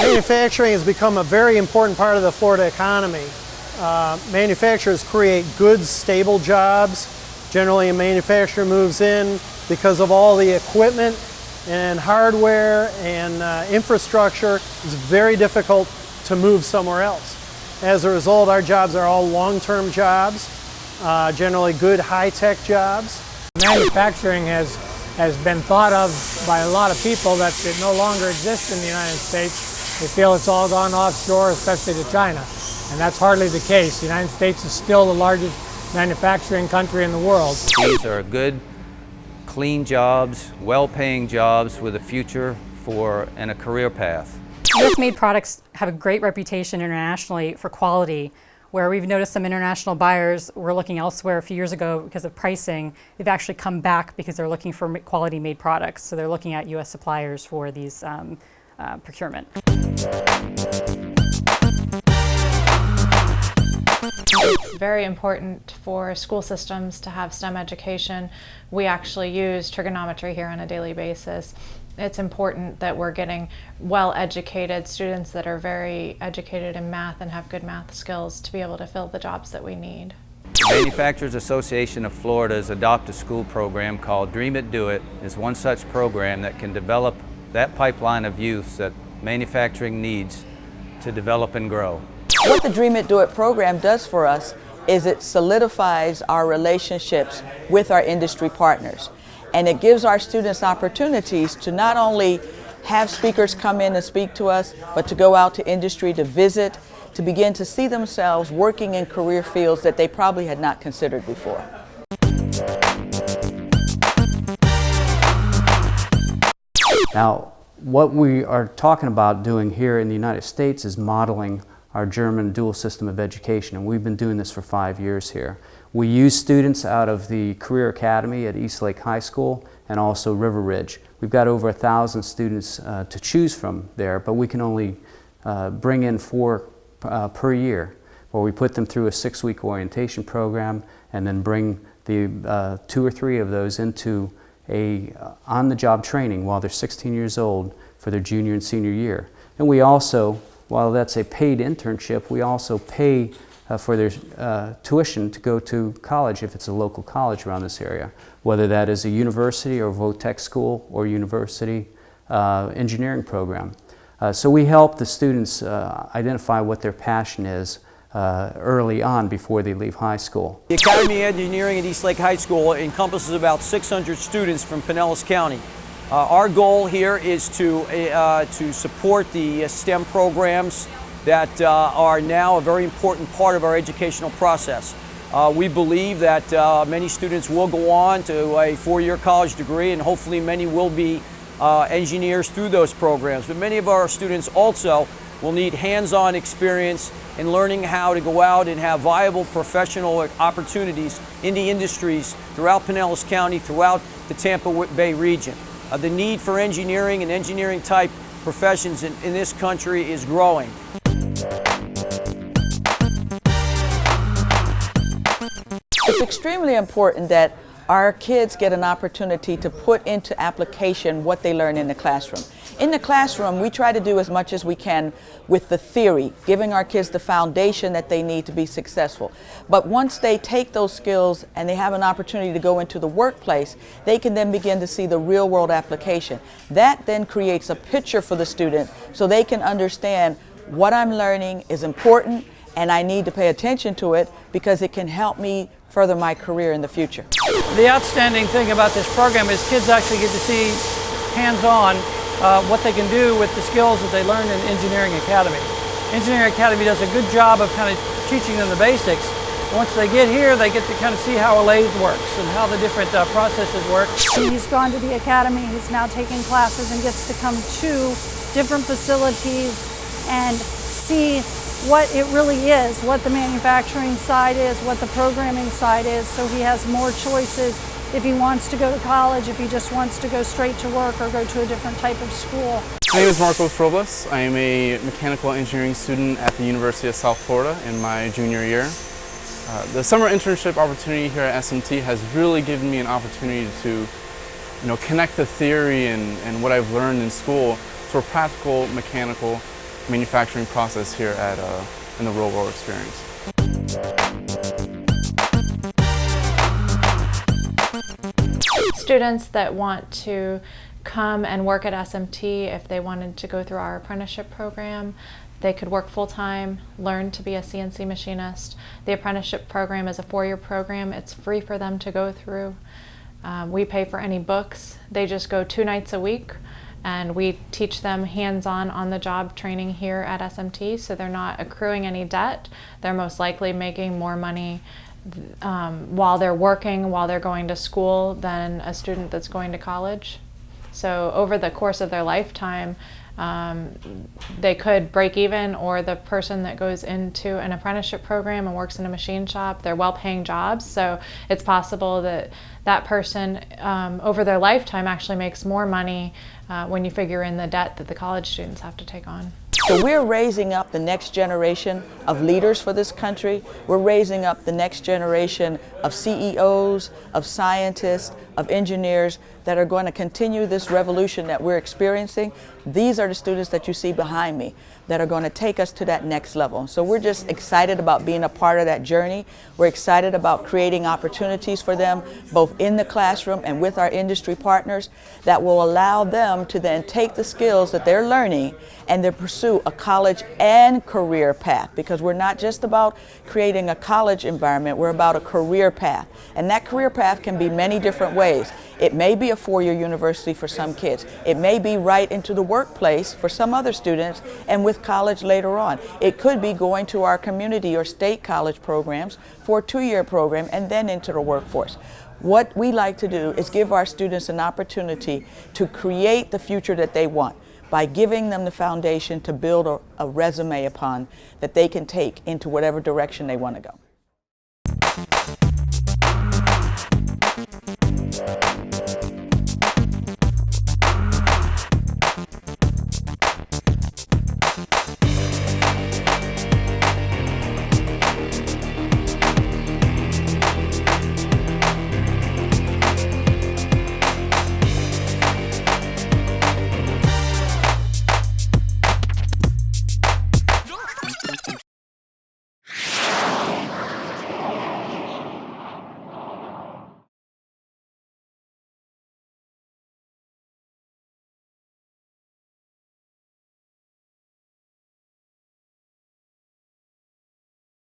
Manufacturing has become a very important part of the Florida economy. Manufacturers create good, stable jobs. Generally, a manufacturer moves in because of all the equipment and hardware and infrastructure. It's very difficult to move somewhere else. As a result, our jobs are all long-term jobs, generally good high-tech jobs. Manufacturing has been thought of by a lot of people that it no longer exists in the United States. They feel it's all gone offshore, especially to China. And that's hardly the case. The United States is still the largest manufacturing country in the world. These are good, clean jobs, well-paying jobs with a future and a career path. US-made products have a great reputation internationally for quality, where we've noticed some international buyers were looking elsewhere a few years ago because of pricing. They've actually come back because they're looking for quality-made products. So they're looking at US suppliers for these procurement. It's very important for school systems to have STEM education. We actually use trigonometry here on a daily basis. It's important that we're getting well-educated students that are very educated in math and have good math skills to be able to fill the jobs that we need. The Manufacturers Association of Florida's Adopt a School program called Dream It, Do It is one such program that can develop that pipeline of youth that manufacturing needs to develop and grow. What the Dream It, Do It program does for us is it solidifies our relationships with our industry partners. And it gives our students opportunities to not only have speakers come in and speak to us, but to go out to industry, to visit, to begin to see themselves working in career fields that they probably had not considered before. Now, what we are talking about doing here in the United States is modeling our German dual system of education, and we've been doing this for 5 years here. We use students out of the Career Academy at Eastlake High School and also River Ridge. We've got over 1,000 students to choose from there, but we can only bring in 4 per year, where we put them through a 6-week orientation program and then bring the 2 or 3 of those into on-the-job training while they're 16 years old for their junior and senior year. And we also, while that's a paid internship, we also pay for their tuition to go to college if it's a local college around this area, whether that is a university or vo-tech school or university engineering program. So we help the students identify what their passion is early on before they leave high school. The Academy of Engineering at Eastlake High School encompasses about 600 students from Pinellas County. Our goal here is to support the STEM programs that are now a very important part of our educational process. We believe that many students will go on to a 4-year college degree, and hopefully many will be engineers through those programs. But many of our students also will need hands-on experience in learning how to go out and have viable professional opportunities in the industries throughout Pinellas County, throughout the Tampa Bay region. The need for engineering and engineering type professions in this country is growing. It's extremely important that our kids get an opportunity to put into application what they learn in the classroom. In the classroom, we try to do as much as we can with the theory, giving our kids the foundation that they need to be successful. But once they take those skills and they have an opportunity to go into the workplace, they can then begin to see the real-world application. That then creates a picture for the student so they can understand what I'm learning is important and I need to pay attention to it because it can help me further my career in the future. The outstanding thing about this program is kids actually get to see hands-on what they can do with the skills that they learned in Engineering Academy. Engineering Academy does a good job of kind of teaching them the basics. Once they get here, they get to kind of see how a lathe works and how the different processes work. He's gone to the academy, he's now taking classes and gets to come to different facilities and see what it really is, what the manufacturing side is, what the programming side is, so he has more choices if he wants to go to college, if he just wants to go straight to work or go to a different type of school. My name is Marcos Robles. I am a mechanical engineering student at the University of South Florida in my junior year. The summer internship opportunity here at SMT has really given me an opportunity to connect the theory and what I've learned in school to a practical mechanical manufacturing process here in the real world experience. Students that want to come and work at SMT, if they wanted to go through our apprenticeship program, they could work full-time, learn to be a CNC machinist. The apprenticeship program is a 4-year program. It's free for them to go through. We pay for any books. They just go 2 nights a week, and we teach them hands-on, on-the-job training here at SMT, so they're not accruing any debt. They're most likely making more money while they're working, while they're going to school, than a student that's going to college. So over the course of their lifetime, they could break even, or the person that goes into an apprenticeship program and works in a machine shop, they're well-paying jobs, so it's possible that that person over their lifetime actually makes more money when you figure in the debt that the college students have to take on. So we're raising up the next generation of leaders for this country. We're raising up the next generation of CEOs, of scientists, of engineers that are going to continue this revolution that we're experiencing. These are the students that you see behind me that are going to take us to that next level. So we're just excited about being a part of that journey. We're excited about creating opportunities for them, both in the classroom and with our industry partners, that will allow them to then take the skills that they're learning and then pursue a college and career path, because we're not just about creating a college environment, we're about a career path. And that career path can be many different ways. It may be a 4-year university for some kids. It may be right into the workplace for some other students, and with college later on. It could be going to our community or state college programs for a 2-year program and then into the workforce. What we like to do is give our students an opportunity to create the future that they want by giving them the foundation to build a resume upon that they can take into whatever direction they want to go.